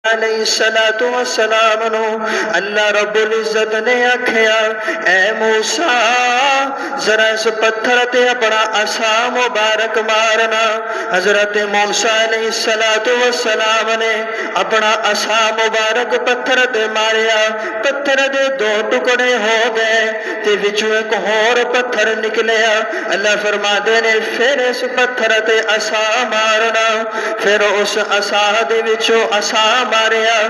علیہ الصلوۃ والسلام نو اللہ رب العزت نے آکھیا اے موسیٰ ذرا اس پتھر تے اپنا عصا مبارک مارنا۔ حضرت موسیٰ علیہ الصلوۃ والسلام نے اپنا عصا مبارک پتھر تے ماریا، پتھر دے دو ٹکڑے ہو گئے تے وچوں ایک ہور پتھر نکلیا۔ اللہ فرماتے نے پھر اس پتھر تے عصا مارنا، پھر اس عصا دے وچوں عصا ماریا،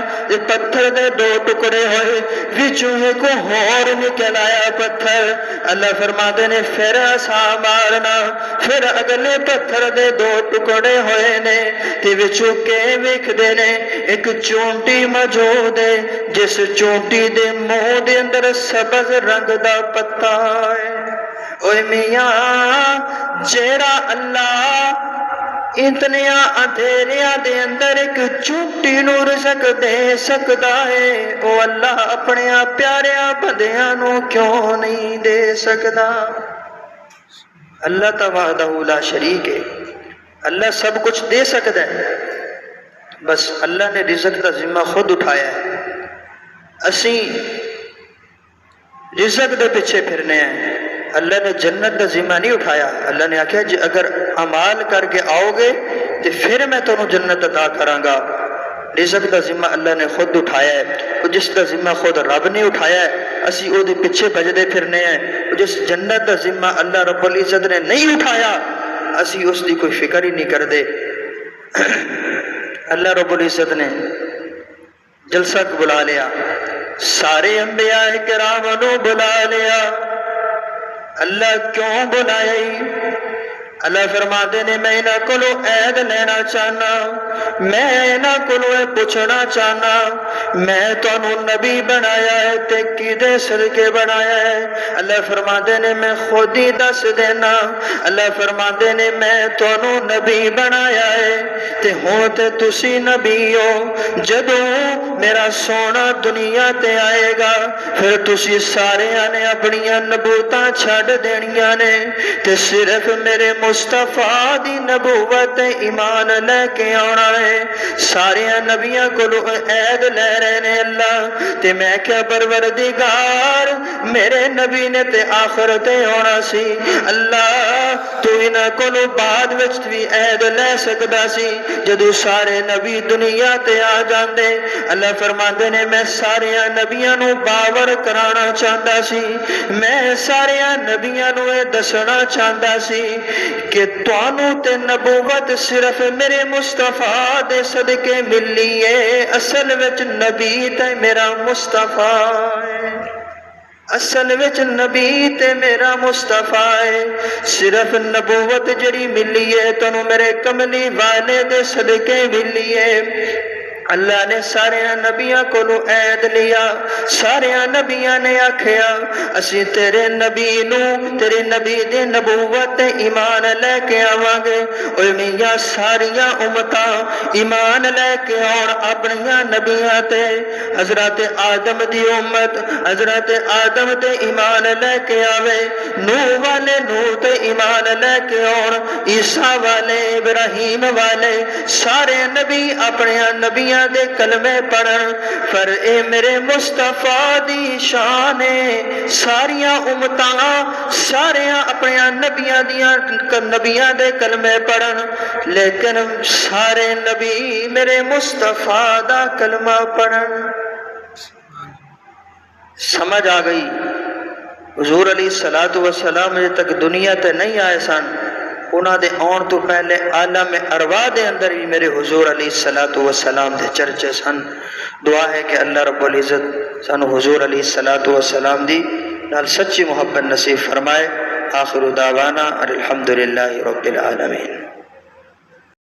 پتھر دے دو ٹکڑے ہوئے، وچوں ایک ہور نکل آیا پتھر۔ اللہ فرماتے نے پھر عصا مارنا، پھر اگلے پتھر دے دو ٹکڑے ہوئے نے تے وچوں کے ویکھدے نے ایک چونٹی موجود ہے، جس چونٹی دے منہ دے اندر سبز رنگ دا پتا ہے۔ اوے میاں جیڑا اللہ اتنیا اندھیریاں دے اندر ایک چونٹی نو رزق دے سکدا ہے، او اللہ اپنے پیاریاں بندیاں نو کیوں نہیں دے سکدا؟ اللہ وحدہ لا شریک ہے، اللہ سب کچھ دے سکتا ہے، بس اللہ نے رزق دا ذمہ خود اٹھایا ہے۔ اسی رزق دے پیچھے پھرنے ہیں، اللہ نے جنت کا ذمہ نہیں اٹھایا۔ اللہ نے آکھیا جی اگر عمال کر کے آؤ گے تو پھر میں تمہیں جنت عطا کراں گا۔ رزق کا ذمہ اللہ نے خود اٹھایا ہے، جس کا ذمہ خود رب نے اٹھایا ہے اسی او دے پیچھے بھجدے پھرنے ہیں۔ جس جنت کا ذمہ اللہ رب العزت نے نہیں اٹھایا اسی اس دی کوئی فکر ہی نہیں کردے۔ اللہ رب العزت نے جلسہ بلا لیا، سارے انبیاء کرام نو بلا لیا۔ اللہ کیوں بلائی؟ اللہ فرماتے نے میں انہاں کولو عہد لینا چاہنا، میں انہاں کولو پوچھنا چاہنا، میں تانوں نبی بنایا ہے تے کدے صدقے بنایا ہے؟ اللہ فرماتے نے میں خود ہی دس دینا۔ اللہ فرماتے نے میں تانوں نبی بنایا ہے تے ہن تے تسی نبی ہو، جدوں میرا سونا دنیا تے آئے گا پھر تسی سارے نے اپنیاں نبوتاں چھڈ دینیاں نے تے صرف میرے مصطفیٰ دی نبوت ایمان لے کے آنا ہے۔ سارے نبیاں کولو عہد لے رہے نے اللہ تے میں کیا پروردگار میرے نبی نے تے آخر تے ہونا سی، اللہ تو انہاں کولو بعد وچ بھی عہد لے سکدا سی جدو سارے نبی دنیا تے آ جاندے۔ اللہ فرماندے نے میں سارے نبیاں نو باور کرانا چاہتا سی، میں سارے نبیاں نو دسنا چاہتا سی کہ توانوں تے نبوت صرف میرے مصطفیٰ دے صدقے ملی ہے، اصل وچ نبی تے میرا مصطفیٰ ہے، اصل وچ نبی تے میرا مصطفیٰ ہے۔ صرف نبوت جڑی ملی ہے تانوں میرے کملی والے دے صدقے ملی ہے۔ اللہ نے سارے نبیاں کو عہد لیا، سارے نبیاں نے آکھیا اسی تیرے نبی نو تیرے نبی دے نبوت ایمان لے کے آواں گے۔ اوے میاں ساریاں امتاں ایمان لے کے آن اپنیاں نبیاں تے، حضرت آدم دی امت حضرت آدم تے ایمان لے کے آوے، نوح والے نوح تے ایمان لے کے آن، عیسیٰ والے ابراہیم والے سارے نبی اپنے نبیاں دے کلمے پڑھن، پر اے میرے مصطفیٰ دی شان ہے ساریاں امتاں ساریاں اپنے نبیاں دے کلمے پڑھن، لیکن سارے نبی میرے مصطفیٰ دا کلمہ پڑھن۔ سمجھ آ گئی؟ حضور علیہ الصلوۃ والسلام جب تک دنیا تے نہیں آئے سن انہاں دے آن تو پہلے عالم ارواح دے اندر ہی میرے حضور علیہ الصلوۃ والسلام دے چرچے سن۔ دعا ہے کہ اللہ رب العزت سانو حضور علیہ الصلوۃ والسلام دی نال سچی محبت نصیب فرمائے۔ آخر دعوانا الحمدللہ رب العالمین۔